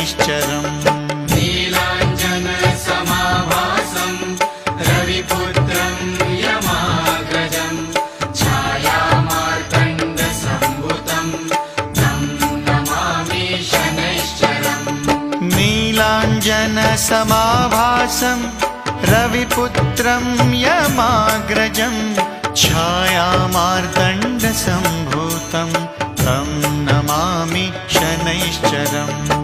शनैश्चरम्। नीलाञ्जनसमाभासं रविपुत्रं यमाग्रजं छायामार्तण्डसम्भुतं तं नमामि शनैश्चरम्। नीलाञ्जनसमाभासं रविपुत्रं यमाग्रजं छायामार्तण्डसम्भूतं तं नमामि शनैश्चरम्।